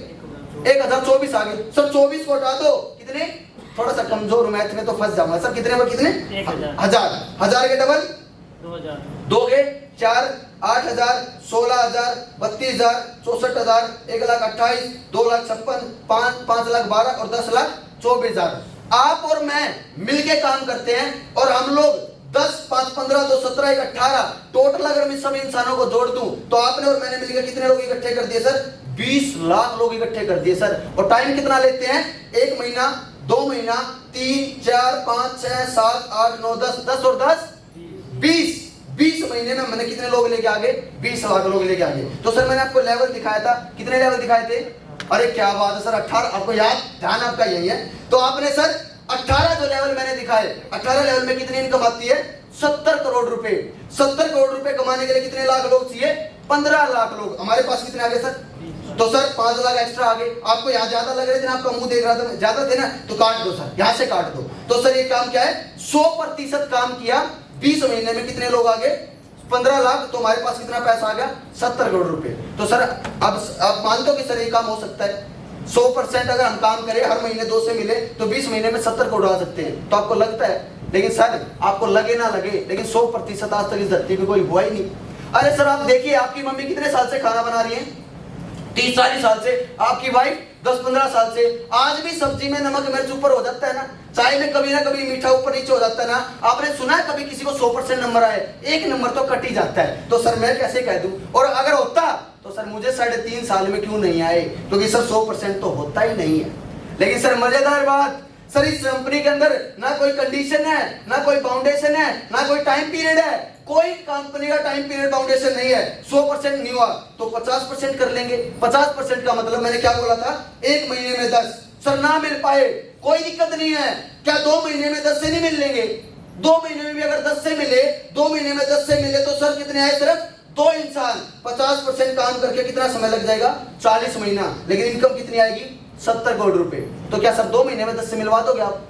1,024 आ गए। सर 24 को हटा दो, कितने? थोड़ा सा कमजोर मैथ में तो फंस जाऊंगा सर। कितने पर कितने? 1000 के डबल 2 के 4, 8,000, 16,000, 32,000, 64,000, 1,28,000, 2,56,000, 5,12,000 और 10,24,000। आप और मैं मिलके काम करते हैं, और हम लोग 10, 5, 15, 2, 17, 1, 18 टोटल अगर मैं सब इंसानों को जोड़ दूं, तो आपने और मैंने मिलकर कितने लोग इकट्ठे कर दिए सर? 20 लाख लोग इकट्ठे कर दिए सर। और टाइम कितना लेते हैं? 1 महीना, 2 महीना, 3, 4, 5, 6, 7, 8, 9, 10 और 10, 20 महीने में मैंने कितने लोग लेके आ गए? 20 लाख लोग लेके आ गए। तो सर मैंने आपको लेवल दिखाया था, कितने लेवल दिखाए थे? अरे क्या बात है सर, 18। आपको याद, ध्यान आपका यही है। तो आपने सर 18 जो लेवल मैंने दिखाए, 18 लेवल में कितनी इनकम आती है? 70 करोड़ रुपए। 70 करोड़ रुपए कमाने के लिए कितने लाख लोग चाहिए? 15 लाख लोग, हमारे पास कितने आ गए सर? तो सर 5 लाख एक्स्ट्रा आ गए। आपको यहाँ ज्यादा लग रहे थे ना, आपका मुंह देख रहा था ज्यादा थे ना, तो काट दो सर, यहाँ से काट दो। तो सर ये काम क्या है? 100% काम किया। 20 महीने में कितने लोग आ गए? 15 लाख। तो हमारे पास कितना पैसा आ गया? 70 करोड़ रुपए। तो सर अब मानते हो कि सर ये काम हो सकता है? 100% अगर हम काम करें, हर महीने 2 से मिले, तो 20 महीने में 70 करोड़ आ सकते हैं। तो आपको लगता है? लेकिन सर आपको लगे ना लगे, लेकिन 100% आज तक इस धरती पे कोई हुआ ही नहीं। अरे सर आप देखिए, आपकी मम्मी कितने साल से खाना बना रही है? 30-40 साल से। आपकी वाइफ 10-15 साल से। आज भी सब्जी में नमक मिर्च ऊपर हो जाता है ना, चाय में कभी ना कभी मीठा ऊपर नीचे हो जाता है ना। आपने सुना है कभी किसी को 100% नंबर आए? एक नंबर तो कट ही जाता है। तो सर मैं कैसे कह दूं? और अगर होता तो सर मुझे 3.5 साल में क्यों नहीं आए? क्योंकि सर 100% तो होता ही नहीं है। लेकिन सर मजेदार बात, सर इस कंपनी के अंदर ना कोई कंडीशन है, ना कोई फाउंडेशन है, ना कोई टाइम पीरियड है। कोई कंपनी का टाइम पीरियड फाउंडेशन नहीं है। 100% नहीं हुआ तो 50% कर लेंगे। 50% का मतलब मैंने क्या बोला था? 1 महीने में 10। सर ना मिल पाए कोई दिक्कत नहीं है। क्या 2 महीने में 10 से नहीं मिल लेंगे? 2 महीने में भी अगर 10 से मिले, 2 महीने में 10 से मिले, तो सर कितने आए? सिर्फ 2 इंसान 50% काम करके कितना समय लग जाएगा? 40 महीना। लेकिन इनकम कितनी आएगी? 70 करोड़ रुपए। तो क्या सर 2 महीने में 10 से मिलवा दोगे आप?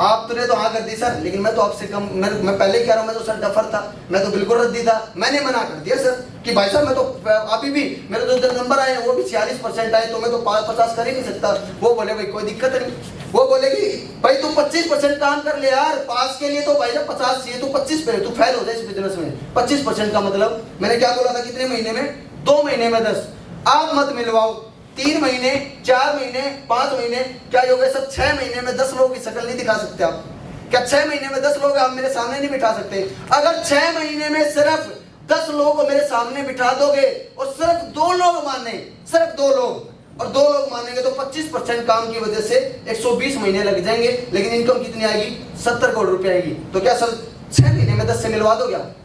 आपने तो हाँ कर दी सर, लेकिन मैं तो आपसे कम, मैं पहले ही कह रहा हूँ, मैं तो सर डफर था, मैं तो बिल्कुल रद्दी था। मैंने मना कर दिया सर कि भाई साहब मैं तो अभी भी मेरे तो नंबर आए वो भी 46% आए, तो मैं तो 50 कर ही नहीं सकता। वो बोले भाई कोई दिक्कत नहीं। वो बोले कि भाई तू 25% काम कर ले यार, पास के लिए तो भाई साहब 50 चाहिए, तू 25 पे तू फेल हो जाए इस बिजनेस में। 25% का मतलब मैंने क्या बोला था? कितने महीने में? 2 महीने में 10। आप मत मिलवाओ। 3 महीने, 4 महीने, 5 महीने, क्या हो गए सर? 6 महीने में 10 लोगों की शक्ल नहीं दिखा सकते आप? क्या 6 महीने में 10 लोग आप मेरे सामने नहीं बिठा सकते? अगर 6 महीने में सिर्फ 10 लोगों को मेरे सामने बिठा दोगे और सिर्फ 2 लोग माने, सिर्फ 2 लोग, और 2 लोग मानेंगे, तो 25% काम की वजह से 120 महीने लग जाएंगे। लेकिन इनकम कितनी आएगी? 70 करोड़ रुपए आएगी। तो क्या सर 6 महीने में 10 से मिलवा दोगे आप?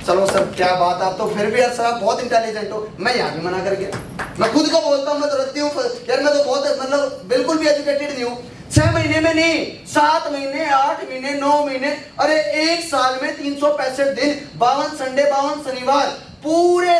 चलो सर क्या बात, आप तो फिर भी यार सर आप बहुत इंटेलिजेंट हो। मैं यहाँ भी मना कर गया। मैं खुद को बोलता हूँ मैं तो रद्दी हूँ यार, मैं तो बहुत मतलब बिल्कुल भी एजुकेटेड नहीं हूँ। 6 महीने में नहीं, 7 महीने, 8 महीने, 9 महीने, अरे 1 साल में 365 दिन, 52 संडे, 52 शनिवार, पूरे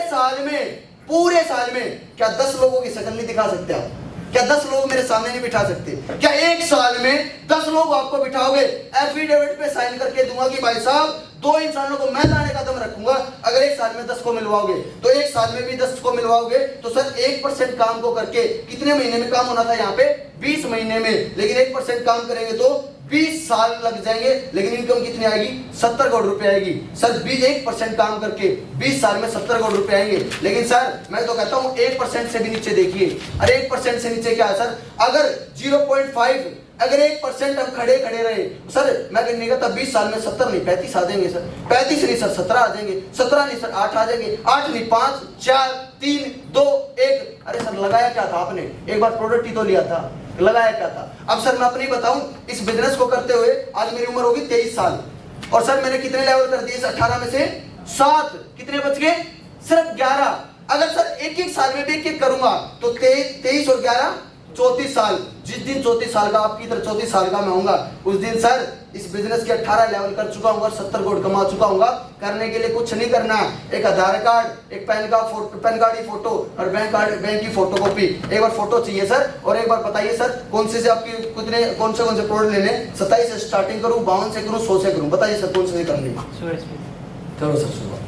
साल में क्या 10 लोगों की शक्ल नहीं दिखा सकते आप? क्या 10 लोग मेरे सामने नहीं बिठा सकते? क्या 1 साल में 10 लोग आपको बिठाओगे? एफिडेविट पे साइन करके दूंगा कि भाई साहब 2 इंसानों को मैं लाने का दम रखूंगा अगर 1 साल में 10 को मिलवाओगे। तो 1 साल में भी 10 को मिलवाओगे तो सर 1% काम को करके कितने महीने में काम होना था यहाँ पे? 20 महीने में। लेकिन 1% काम करेंगे तो 20 साल लग जाएंगे। लेकिन इनकम कितनी आएगी? 70 करोड़ रुपए आएगी। सर 1% काम करके 20 साल में 70 करोड़ रुपए आएंगे। लेकिन सर मैं तो कहता हूँ 1% से भी नीचे देखिए। अरे 1% से नीचे क्या है सर? अगर 0.5, अगर 1% हम खड़े रहे सर, मैं नहीं कहता 20 साल में 70 नहीं 35 आ जाएंगे सर। 35 नहीं सर 17 आ जाएंगे। 17 नहीं सर 8 आ जाएंगे। 8 नहीं 5, 4, 3, 2, 1। अरे सर लगाया क्या था आपने? एक बार प्रोडक्ट ही तो लिया था, लगाया क्या था? अब सर मैं अपनी बताऊं, इस बिजनेस को करते हुए आज मेरी उम्र होगी 23 साल, और सर मैंने कितने लेवल कर दिए? 18 में से 7, कितने बच गए? सिर्फ 11। अगर सर एक साल में भी एक करूंगा तो 23 और 11 34 साल। जिस दिन 34 साल का आपकी तरह 34 साल का मैं होऊंगा, उस दिन सर इस बिजनेस के 18 लेवल कर चुका हूँ, 70 करोड़ कमा चुका हूँ। करने के लिए कुछ नहीं करना, एक आधार कार्ड, एक पैन कार्ड की फोटो और बैंक की फोटोकॉपी। एक बार फोटो चाहिए सर, और एक बार बताइए सर कौन से आपकी कितने कौन से प्रोडक्ट लेने? 27 से स्टार्टिंग करूँ, 52 से करूँ, 100 से करूँ? बताइए सर कौन से करने? चलो सर शुरू।